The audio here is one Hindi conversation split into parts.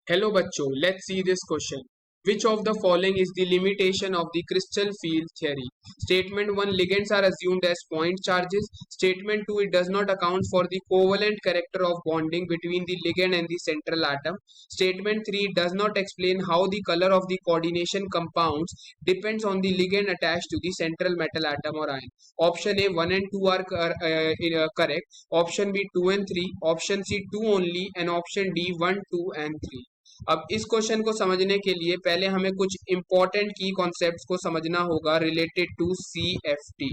Hello बच्चों, let's see this question. Which of the following is the limitation of the crystal field theory? Statement 1, ligands are assumed as point charges. Statement 2, it does not account for the covalent character of bonding between the ligand and the central atom. Statement 3, it does not explain how the color of the coordination compounds depends on the ligand attached to the central metal atom or ion. Option A 1 and 2 are correct. Option B 2 and 3. Option C 2 only. And option D 1, 2 and 3. अब इस क्वेश्चन को समझने के लिए पहले हमें कुछ इंपॉर्टेंट की कॉन्सेप्ट्स को समझना होगा रिलेटेड टू CFT।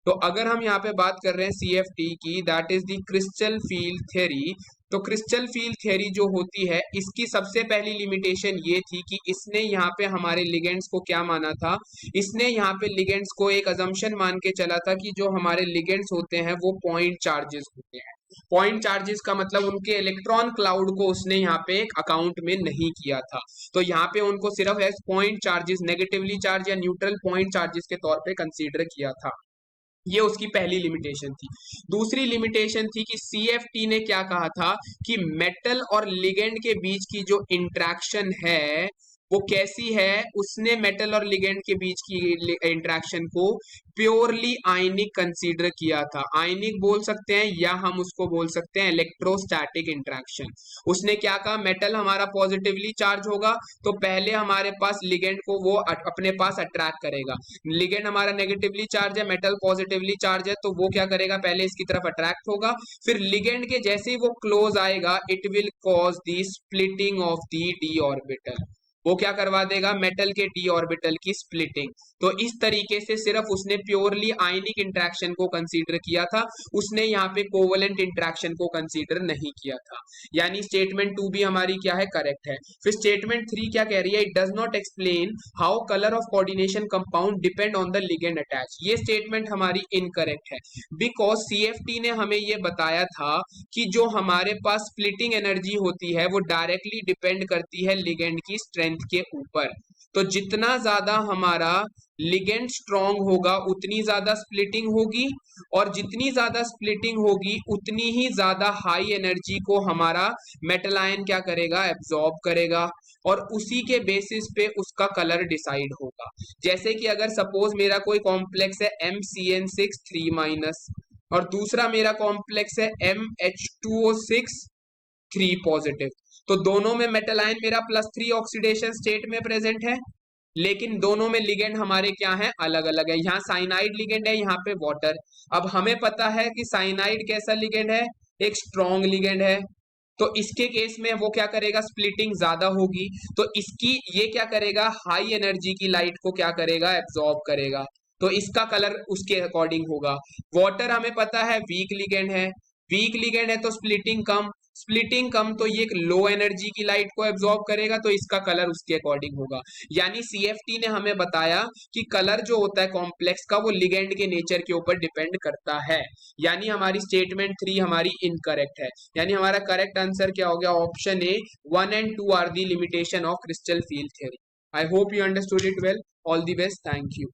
तो अगर हम यहाँ पे बात कर रहे हैं CFT की, that is the crystal field theory. तो क्रिस्टल फील्ड थ्योरी जो होती है, इसकी सबसे पहली लिमिटेशन ये थी कि इसने यहाँ पे हमारे लिगेंड्स को क्या माना था, इसने यहाँ पे लिगेंड्स को एक अजम्पशन मान के चला था कि जो हमारे लिगेंड्स होते हैं वो पॉइंट चार्जेस होते हैं। पॉइंट चार्जेस का मतलब उनके इलेक्ट्रॉन क्लाउड को उसने यहाँ पे एक अकाउंट में नहीं किया था। तो यहाँ पे उनको सिर्फ as point charges, negatively charge या न्यूट्रल पॉइंट चार्जेस के तौर पे कंसीडर किया था। ये उसकी पहली लिमिटेशन थी। दूसरी लिमिटेशन थी कि CFT ने क्या कहा था कि मेटल और लिगेंड के बीच की जो इंट्रैक्शन है वो कैसी है, उसने मेटल और लिगेंड के बीच की इंट्रैक्शन को प्योरली आयनिक कंसीडर किया था। आयनिक बोल सकते हैं या हम उसको बोल सकते हैं इलेक्ट्रोस्टैटिक इंट्रैक्शन। उसने क्या कहा, मेटल हमारा पॉजिटिवली चार्ज होगा तो पहले हमारे पास लिगेंड को वो अपने पास अट्रैक्ट करेगा। लिगेंड हमारा नेगेटिवली चार्ज है, मेटल पॉजिटिवली चार्ज है, तो वो क्या करेगा, पहले इसकी तरफ अट्रैक्ट होगा, फिर लिगेंड के जैसे ही वो क्लोज आएगा it will cause the splitting of the D orbital. वो क्या करवा देगा, मेटल के डी ऑर्बिटल की स्प्लिटिंग। तो इस तरीके से सिर्फ उसने प्योरली आयनिक इंट्रैक्शन को कंसीडर किया था, उसने यहाँ पे कोवलेंट इंट्रैक्शन को कंसीडर नहीं किया था। यानी स्टेटमेंट 2 भी हमारी क्या है, करेक्ट है। फिर स्टेटमेंट 3 क्या कह रही है, it does not explain how colour of coordination compound depend on the ligand attach. ये स्टेटमेंट हमारी इनकरेक्ट है, बिकॉज CFT ने हमें ये बताया था कि जो हमारे पास स्प्लिटिंग एनर्जी होती है वो डायरेक्टली डिपेंड करती है लिगेंड की स्ट्रेंथ के ऊपर। तो जितना ज्यादा हमारा लिगेंड स्ट्रांग होगा उतनी ज्यादा स्प्लिटिंग होगी, और जितनी ज्यादा स्प्लिटिंग होगी उतनी ही ज्यादा हाई एनर्जी को हमारा मेटल आयन क्या करेगा, एब्जॉर्ब करेगा, और उसी के बेसिस पे उसका कलर डिसाइड होगा। जैसे कि अगर सपोज मेरा कोई कॉम्प्लेक्स है MCN6 3- और दूसरा मेरा कॉम्प्लेक्स है MH2O6 3+, तो दोनों में मेटल आयन मेरा +3 ऑक्सीडेशन स्टेट में प्रेजेंट है, लेकिन दोनों में लिगेंड हमारे क्या है, अलग अलग है। यहाँ साइनाइड लिगेंड है, यहाँ पे वाटर। अब हमें पता है कि साइनाइड कैसा लिगेंड है, एक स्ट्रॉन्ग लिगेंड है, तो इसके केस में वो क्या करेगा, स्प्लिटिंग ज्यादा होगी, तो इसकी ये क्या करेगा, हाई एनर्जी की लाइट को क्या करेगा, एब्जॉर्ब करेगा, तो इसका कलर उसके अकॉर्डिंग होगा। वाटर हमें पता है वीक लिगेंड है, वीक लिगेंड है तो स्प्लिटिंग कम, स्प्लिटिंग कम तो ये एक लो एनर्जी की लाइट को एब्जॉर्ब करेगा, तो इसका कलर उसके अकॉर्डिंग होगा। यानी CFT ने हमें बताया कि कलर जो होता है कॉम्प्लेक्स का वो लिगेंड के नेचर के ऊपर डिपेंड करता है। यानी हमारी स्टेटमेंट 3 हमारी इनकरेक्ट है। यानी हमारा करेक्ट आंसर क्या हो गया, option A 1 and 2 are the limitation of crystal field theory. I hope you understood it well. All the best, thank you.